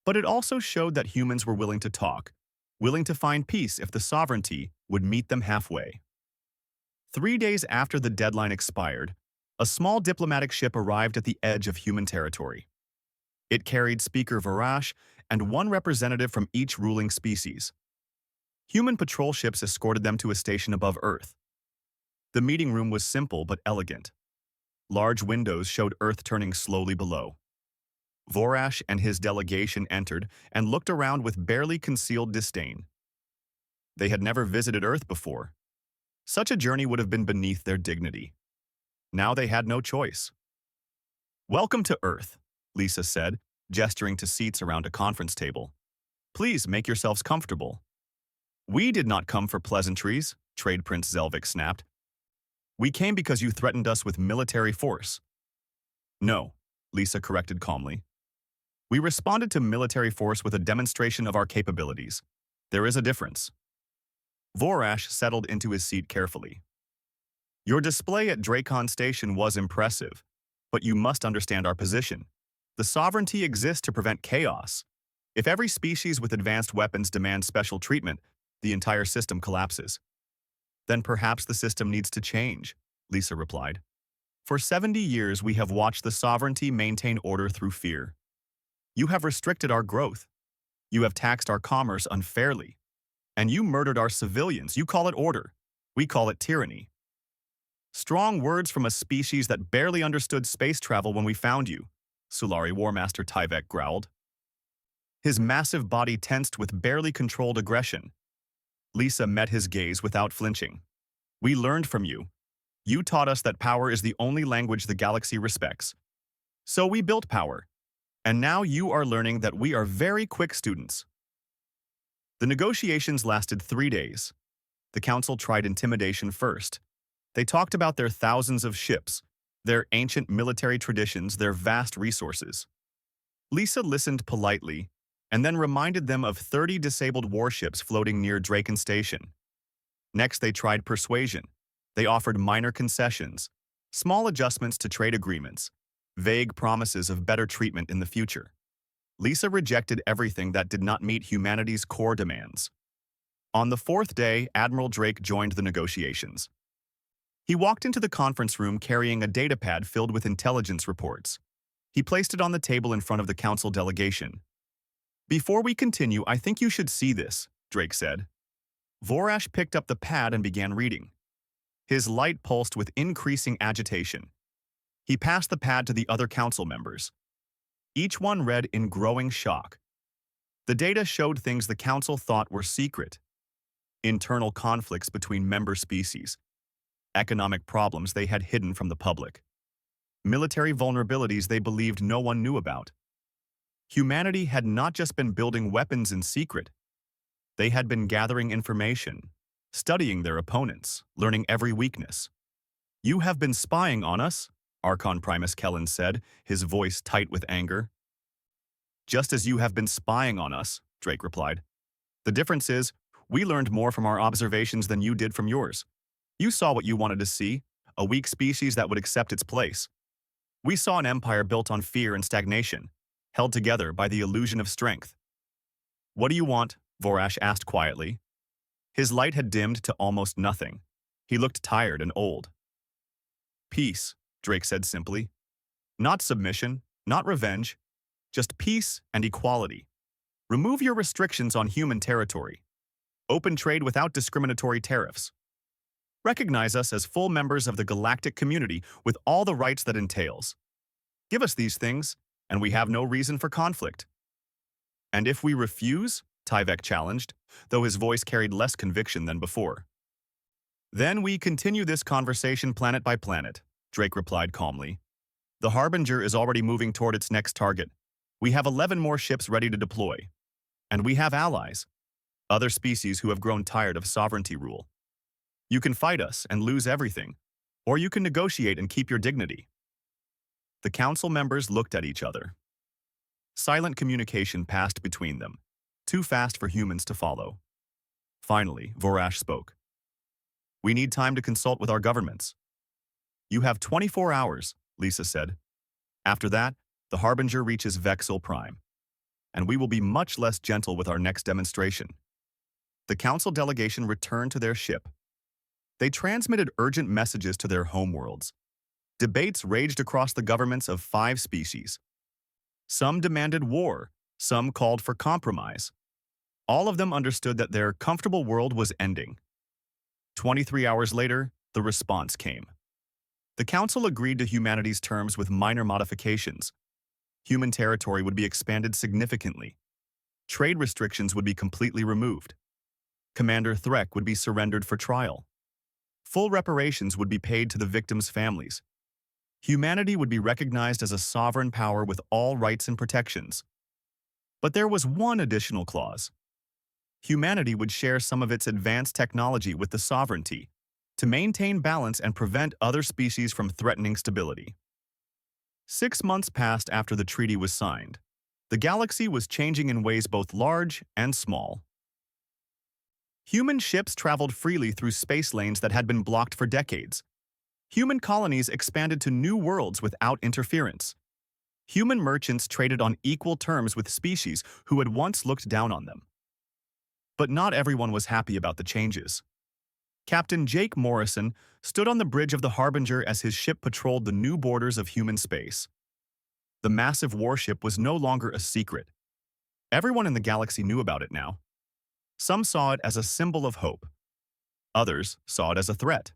But it also showed that humans were willing to talk, willing to find peace if the sovereignty would meet them halfway. 3 days after the deadline expired, a small diplomatic ship arrived at the edge of human territory. It carried Speaker Varash and one representative from each ruling species. Human patrol ships escorted them to a station above Earth. The meeting room was simple but elegant. Large windows showed Earth turning slowly below. Vorash and his delegation entered and looked around with barely concealed disdain. They had never visited Earth before. Such a journey would have been beneath their dignity. Now they had no choice. "Welcome to Earth," Lisa said, gesturing to seats around a conference table. "Please make yourselves comfortable." "We did not come for pleasantries," Trade Prince Zelvik snapped. "We came because you threatened us with military force." "No," Lisa corrected calmly. "We responded to military force with a demonstration of our capabilities. There is a difference." Vorash settled into his seat carefully. "Your display at Dracon Station was impressive, but you must understand our position. The sovereignty exists to prevent chaos. If every species with advanced weapons demands special treatment, the entire system collapses." "Then perhaps the system needs to change," Lisa replied. "For 70 years we have watched the sovereignty maintain order through fear. You have restricted our growth. You have taxed our commerce unfairly. And you murdered our civilians. You call it order. We call it tyranny." "Strong words from a species that barely understood space travel when we found you," Sulari Warmaster Tyvek growled. His massive body tensed with barely controlled aggression. Lisa met his gaze without flinching. "We learned from you. You taught us that power is the only language the galaxy respects. So we built power. And now you are learning that we are very quick students." The negotiations lasted 3 days. The council tried intimidation first. They talked about their thousands of ships, their ancient military traditions, their vast resources. Lisa listened politely, and then reminded them of 30 disabled warships floating near Dracon Station. Next, they tried persuasion. They offered minor concessions, small adjustments to trade agreements, vague promises of better treatment in the future. Lisa rejected everything that did not meet humanity's core demands. On the 4th day, Admiral Drake joined the negotiations. He walked into the conference room carrying a datapad filled with intelligence reports. He placed it on the table in front of the council delegation. "Before we continue, I think you should see this," Drake said. Vorash picked up the pad and began reading. His light pulsed with increasing agitation. He passed the pad to the other council members. Each one read in growing shock. The data showed things the council thought were secret. Internal conflicts between member species. Economic problems they had hidden from the public. Military vulnerabilities they believed no one knew about. Humanity had not just been building weapons in secret. They had been gathering information, studying their opponents, learning every weakness. "You have been spying on us," Archon Primus Kellen said, his voice tight with anger. "Just as you have been spying on us," Drake replied. "The difference is, we learned more from our observations than you did from yours. You saw what you wanted to see, a weak species that would accept its place. We saw an empire built on fear and stagnation, held together by the illusion of strength." "What do you want?" Vorash asked quietly. His light had dimmed to almost nothing. He looked tired and old. "Peace," Drake said simply. "Not submission, not revenge, just peace and equality. Remove your restrictions on human territory. Open trade without discriminatory tariffs." Recognize us as full members of the galactic community with all the rights that entails. Give us these things, and we have no reason for conflict. And if we refuse, Tyvek challenged, though his voice carried less conviction than before. Then we continue this conversation planet by planet, Drake replied calmly. The Harbinger is already moving toward its next target. We have 11 more ships ready to deploy. And we have allies, other species who have grown tired of sovereignty rule. You can fight us and lose everything, or you can negotiate and keep your dignity. The council members looked at each other. Silent communication passed between them, too fast for humans to follow. Finally, Vorash spoke. We need time to consult with our governments. You have 24 hours, Lisa said. After that, the Harbinger reaches Vexil Prime, and we will be much less gentle with our next demonstration. The council delegation returned to their ship. They transmitted urgent messages to their homeworlds. Debates raged across the governments of 5 species. Some demanded war, some called for compromise. All of them understood that their comfortable world was ending. 23 hours later, the response came. The Council agreed to humanity's terms with minor modifications. Human territory would be expanded significantly. Trade restrictions would be completely removed. Commander Threk would be surrendered for trial. Full reparations would be paid to the victims' families. Humanity would be recognized as a sovereign power with all rights and protections. But there was one additional clause. Humanity would share some of its advanced technology with the sovereignty to maintain balance and prevent other species from threatening stability. 6 months passed after the treaty was signed. The galaxy was changing in ways both large and small. Human ships traveled freely through space lanes that had been blocked for decades. Human colonies expanded to new worlds without interference. Human merchants traded on equal terms with species who had once looked down on them. But not everyone was happy about the changes. Captain Jake Morrison stood on the bridge of the Harbinger as his ship patrolled the new borders of human space. The massive warship was no longer a secret. Everyone in the galaxy knew about it now. Some saw it as a symbol of hope. Others saw it as a threat.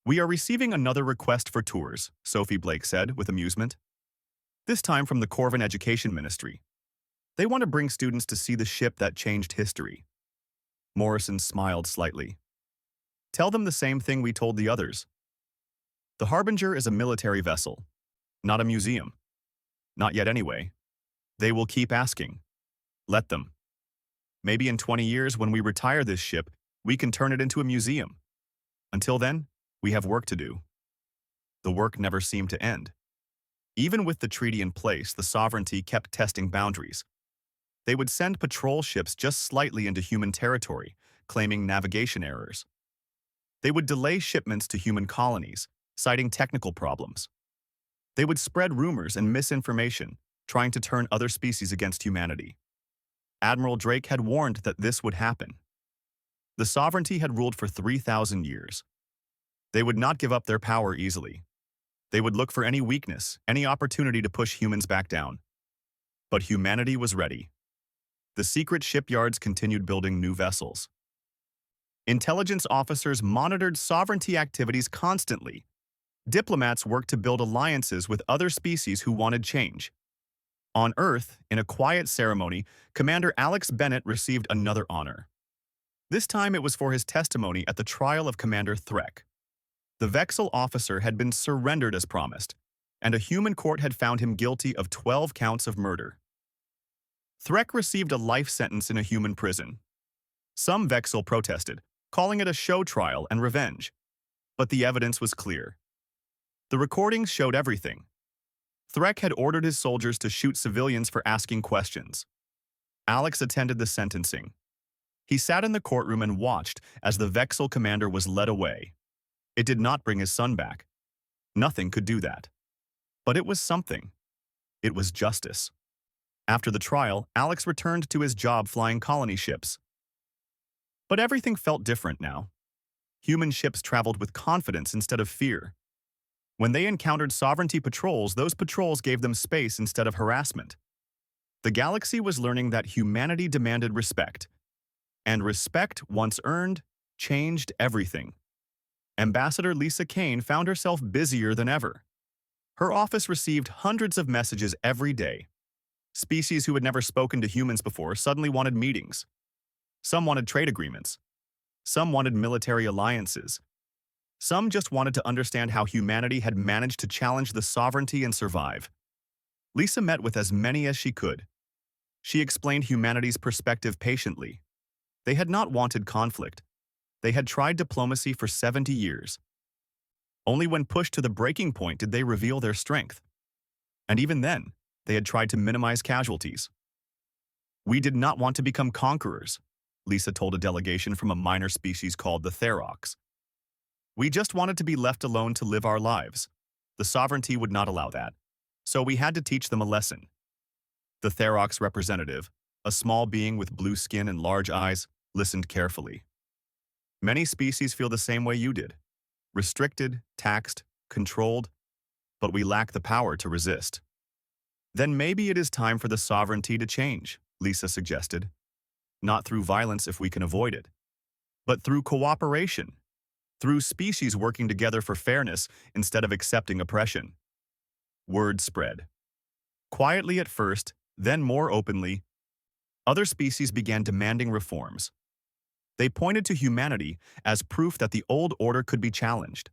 We are receiving another request for tours, Sophie Blake said with amusement. This time from the Corvin Education Ministry. They want to bring students to see the ship that changed history. Morrison smiled slightly. Tell them the same thing we told the others. The Harbinger is a military vessel, not a museum. Not yet anyway. They will keep asking. Let them. Maybe in 20 years when we retire this ship, we can turn it into a museum. Until then, we have work to do. The work never seemed to end. Even with the treaty in place, the sovereignty kept testing boundaries. They would send patrol ships just slightly into human territory, claiming navigation errors. They would delay shipments to human colonies, citing technical problems. They would spread rumors and misinformation, trying to turn other species against humanity. Admiral Drake had warned that this would happen. The sovereignty had ruled for 3,000 years. They would not give up their power easily. They would look for any weakness, any opportunity to push humans back down. But humanity was ready. The secret shipyards continued building new vessels. Intelligence officers monitored sovereignty activities constantly. Diplomats worked to build alliances with other species who wanted change. On Earth, in a quiet ceremony, Commander Alex Bennett received another honor. This time it was for his testimony at the trial of Commander Threk. The Vexil officer had been surrendered as promised, and a human court had found him guilty of 12 counts of murder. Threk received a life sentence in a human prison. Some Vexil protested, calling it a show trial and revenge. But the evidence was clear. The recordings showed everything. Threk had ordered his soldiers to shoot civilians for asking questions. Alex attended the sentencing. He sat in the courtroom and watched as the Vexil commander was led away. It did not bring his son back. Nothing could do that. But it was something. It was justice. After the trial, Alex returned to his job flying colony ships. But everything felt different now. Human ships traveled with confidence instead of fear. When they encountered sovereignty patrols, those patrols gave them space instead of harassment. The galaxy was learning that humanity demanded respect. And respect, once earned, changed everything. Ambassador Lisa Kane found herself busier than ever. Her office received hundreds of messages every day. Species who had never spoken to humans before suddenly wanted meetings. Some wanted trade agreements. Some wanted military alliances. Some just wanted to understand how humanity had managed to challenge the sovereignty and survive. Lisa met with as many as she could. She explained humanity's perspective patiently. They had not wanted conflict. They had tried diplomacy for 70 years. Only when pushed to the breaking point did they reveal their strength. And even then, they had tried to minimize casualties. "We did not want to become conquerors," Lisa told a delegation from a minor species called the Therox. "We just wanted to be left alone to live our lives. The sovereignty would not allow that. So we had to teach them a lesson." The Therox representative, a small being with blue skin and large eyes, listened carefully. "Many species feel the same way you did. Restricted, taxed, controlled, but we lack the power to resist." "Then maybe it is time for the sovereignty to change," Lisa suggested. "Not through violence if we can avoid it, but through cooperation, through species working together for fairness instead of accepting oppression." Word spread. Quietly at first, then more openly, other species began demanding reforms. They pointed to humanity as proof that the old order could be challenged.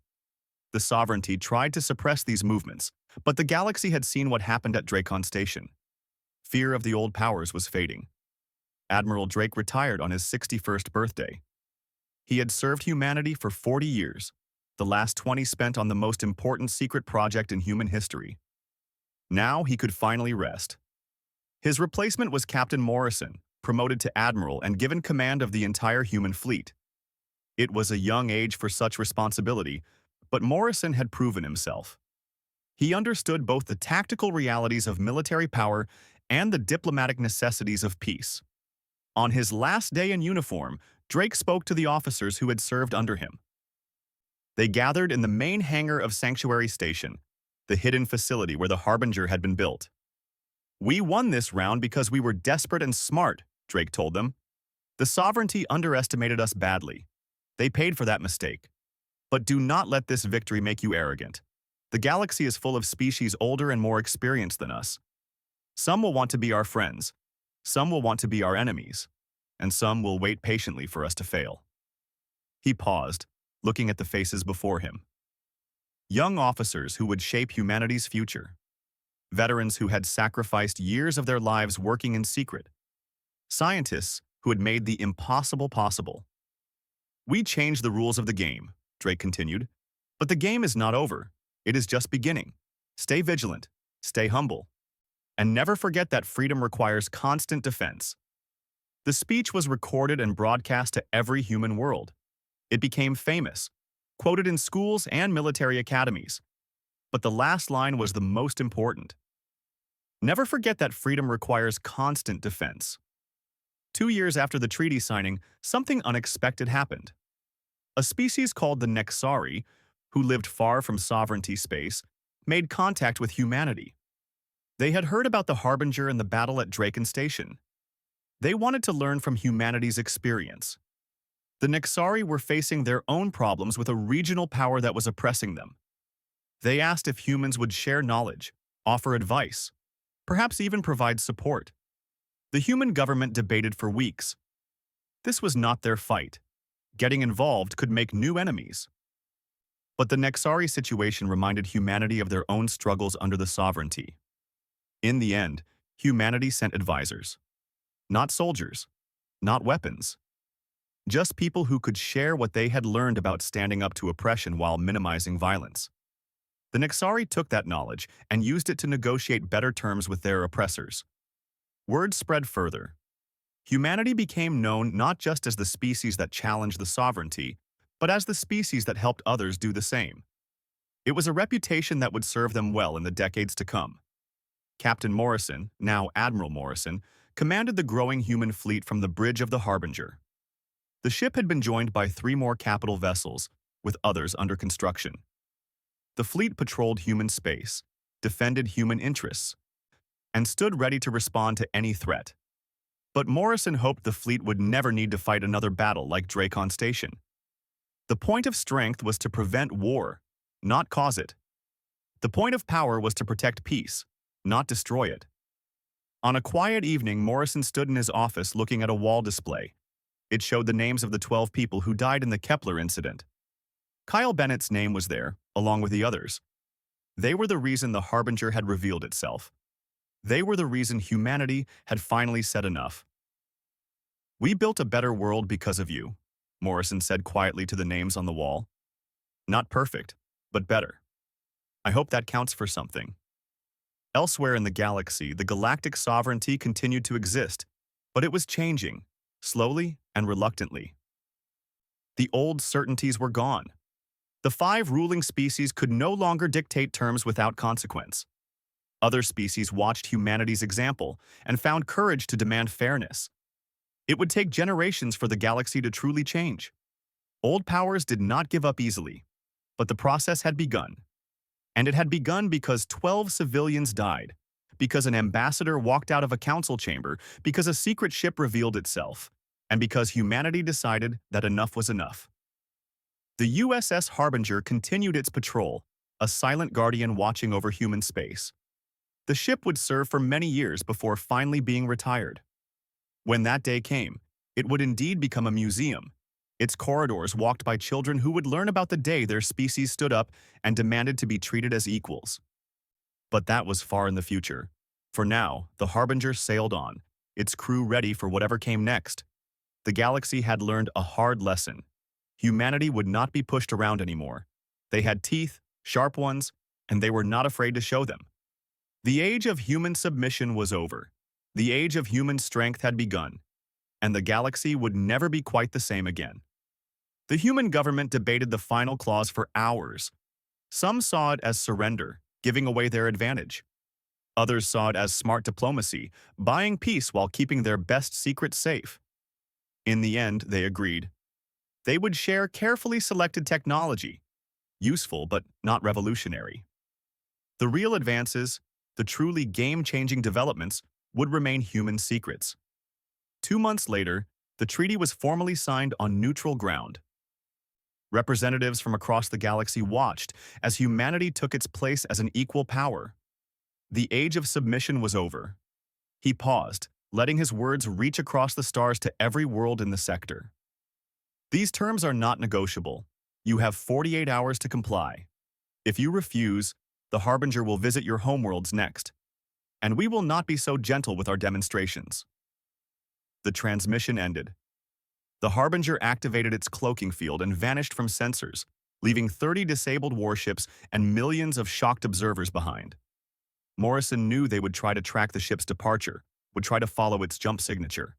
The sovereignty tried to suppress these movements, but the galaxy had seen what happened at Dracon Station. Fear of the old powers was fading. Admiral Drake retired on his 61st birthday. He had served humanity for 40 years, the last 20 spent on the most important secret project in human history. Now he could finally rest. His replacement was Captain Morrison, promoted to admiral and given command of the entire human fleet. It was a young age for such responsibility, but Morrison had proven himself. He understood both the tactical realities of military power and the diplomatic necessities of peace. On his last day in uniform, Drake spoke to the officers who had served under him. They gathered in the main hangar of Sanctuary Station, the hidden facility where the Harbinger had been built. "We won this round because we were desperate and smart," Drake told them. "The sovereignty underestimated us badly. They paid for that mistake. But do not let this victory make you arrogant. The galaxy is full of species older and more experienced than us. Some will want to be our friends, some will want to be our enemies, and some will wait patiently for us to fail." He paused, looking at the faces before him. Young officers who would shape humanity's future. Veterans who had sacrificed years of their lives working in secret. Scientists who had made the impossible possible. "We changed the rules of the game," Drake continued. "But the game is not over. It is just beginning. Stay vigilant, stay humble, and never forget that freedom requires constant defense." The speech was recorded and broadcast to every human world. It became famous, quoted in schools and military academies. But the last line was the most important. Never forget that freedom requires constant defense. 2 years after the treaty signing, something unexpected happened. A species called the Nexari, who lived far from sovereignty space, made contact with humanity. They had heard about the Harbinger and the battle at Dracon Station. They wanted to learn from humanity's experience. The Nexari were facing their own problems with a regional power that was oppressing them. They asked if humans would share knowledge, offer advice, perhaps even provide support. The human government debated for weeks. This was not their fight. Getting involved could make new enemies. But the Nexari situation reminded humanity of their own struggles under the sovereignty. In the end, humanity sent advisors. Not soldiers, not weapons. Just people who could share what they had learned about standing up to oppression while minimizing violence. The Nexari took that knowledge and used it to negotiate better terms with their oppressors. Word spread further. Humanity became known not just as the species that challenged the sovereignty, but as the species that helped others do the same. It was a reputation that would serve them well in the decades to come. Captain Morrison, now Admiral Morrison, commanded the growing human fleet from the bridge of the Harbinger. The ship had been joined by 3 more capital vessels, with others under construction. The fleet patrolled human space, defended human interests, and stood ready to respond to any threat. But Morrison hoped the fleet would never need to fight another battle like Dracon Station. The point of strength was to prevent war, not cause it. The point of power was to protect peace, not destroy it. On a quiet evening, Morrison stood in his office looking at a wall display. It showed the names of the 12 people who died in the Kepler incident. Kyle Bennett's name was there, along with the others. They were the reason the Harbinger had revealed itself. They were the reason humanity had finally said enough. "We built a better world because of you," Morrison said quietly to the names on the wall. "Not perfect, but better. I hope that counts for something." Elsewhere in the galaxy, the galactic sovereignty continued to exist, but it was changing, slowly and reluctantly. The old certainties were gone. The 5 ruling species could no longer dictate terms without consequence. Other species watched humanity's example and found courage to demand fairness. It would take generations for the galaxy to truly change. Old powers did not give up easily, but the process had begun. And it had begun because 12 civilians died, because an ambassador walked out of a council chamber, because a secret ship revealed itself, and because humanity decided that enough was enough. The USS Harbinger continued its patrol, a silent guardian watching over human space. The ship would serve for many years before finally being retired. When that day came, it would indeed become a museum, its corridors walked by children who would learn about the day their species stood up and demanded to be treated as equals. But that was far in the future. For now, the Harbinger sailed on, its crew ready for whatever came next. The galaxy had learned a hard lesson. Humanity would not be pushed around anymore. They had teeth, sharp ones, and they were not afraid to show them. The age of human submission was over. The age of human strength had begun, and the galaxy would never be quite the same again. The human government debated the final clause for hours. Some saw it as surrender, giving away their advantage. Others saw it as smart diplomacy, buying peace while keeping their best secrets safe. In the end, they agreed. They would share carefully selected technology, useful but not revolutionary. The real advances, the truly game-changing developments, would remain human secrets. 2 months later, the treaty was formally signed on neutral ground. Representatives from across the galaxy watched as humanity took its place as an equal power. The age of submission was over. He paused, letting his words reach across the stars to every world in the sector. "These terms are not negotiable. You have 48 hours to comply. If you refuse, the Harbinger will visit your homeworlds next, and we will not be so gentle with our demonstrations." The transmission ended. The Harbinger activated its cloaking field and vanished from sensors, leaving 30 disabled warships and millions of shocked observers behind. Morrison knew they would try to track the ship's departure, would try to follow its jump signature.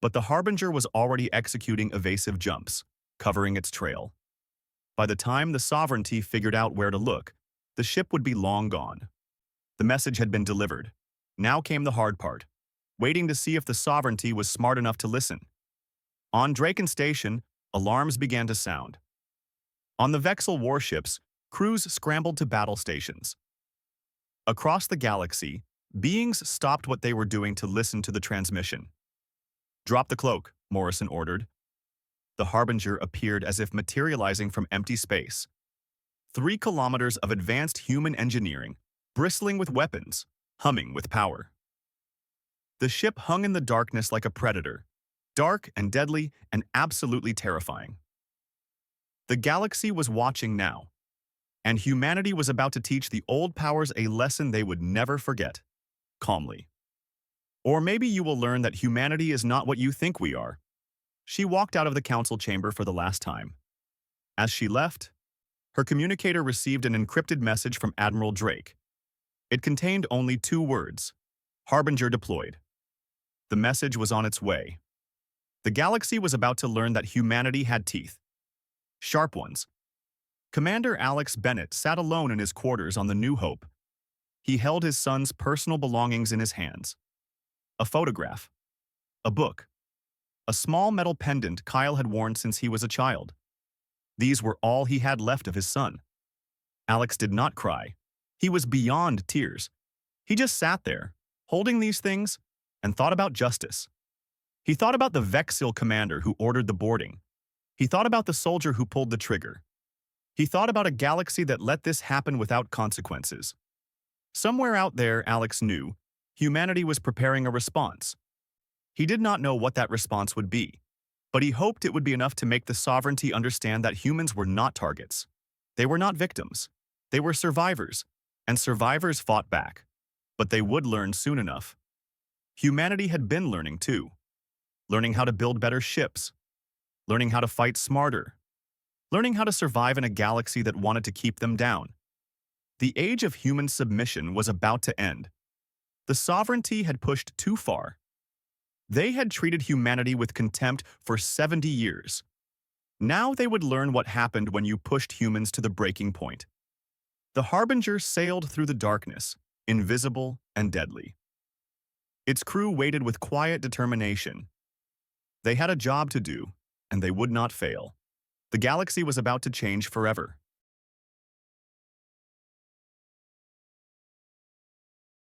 But the Harbinger was already executing evasive jumps, covering its trail. By the time the Sovereignty figured out where to look, the ship would be long gone. The message had been delivered. Now came the hard part, waiting to see if the Sovereignty was smart enough to listen. On Draken Station, alarms began to sound. On the Vexel warships, crews scrambled to battle stations. Across the galaxy, beings stopped what they were doing to listen to the transmission. "Drop the cloak," Morrison ordered. The Harbinger appeared as if materializing from empty space. 3 kilometers of advanced human engineering, bristling with weapons, humming with power. The ship hung in the darkness like a predator, dark and deadly and absolutely terrifying. The galaxy was watching now, and humanity was about to teach the old powers a lesson they would never forget, calmly. "Or maybe you will learn that humanity is not what you think we are." She walked out of the council chamber for the last time. As she left, her communicator received an encrypted message from Admiral Drake. It contained only 2 words: Harbinger deployed. The message was on its way. The galaxy was about to learn that humanity had teeth. Sharp ones. Commander Alex Bennett sat alone in his quarters on the New Hope. He held his son's personal belongings in his hands. A photograph. A book. A small metal pendant Kyle had worn since he was a child. These were all he had left of his son. Alex did not cry. He was beyond tears. He just sat there, holding these things, and thought about justice. He thought about the Vexil commander who ordered the boarding. He thought about the soldier who pulled the trigger. He thought about a galaxy that let this happen without consequences. Somewhere out there, Alex knew, humanity was preparing a response. He did not know what that response would be, but he hoped it would be enough to make the sovereignty understand that humans were not targets. They were not victims. They were survivors, and survivors fought back. But they would learn soon enough. Humanity had been learning too. Learning how to build better ships. Learning how to fight smarter. Learning how to survive in a galaxy that wanted to keep them down. The age of human submission was about to end. The sovereignty had pushed too far. They had treated humanity with contempt for 70 years. Now they would learn what happened when you pushed humans to the breaking point. The Harbinger sailed through the darkness, invisible and deadly. Its crew waited with quiet determination. They had a job to do, and they would not fail. The galaxy was about to change forever.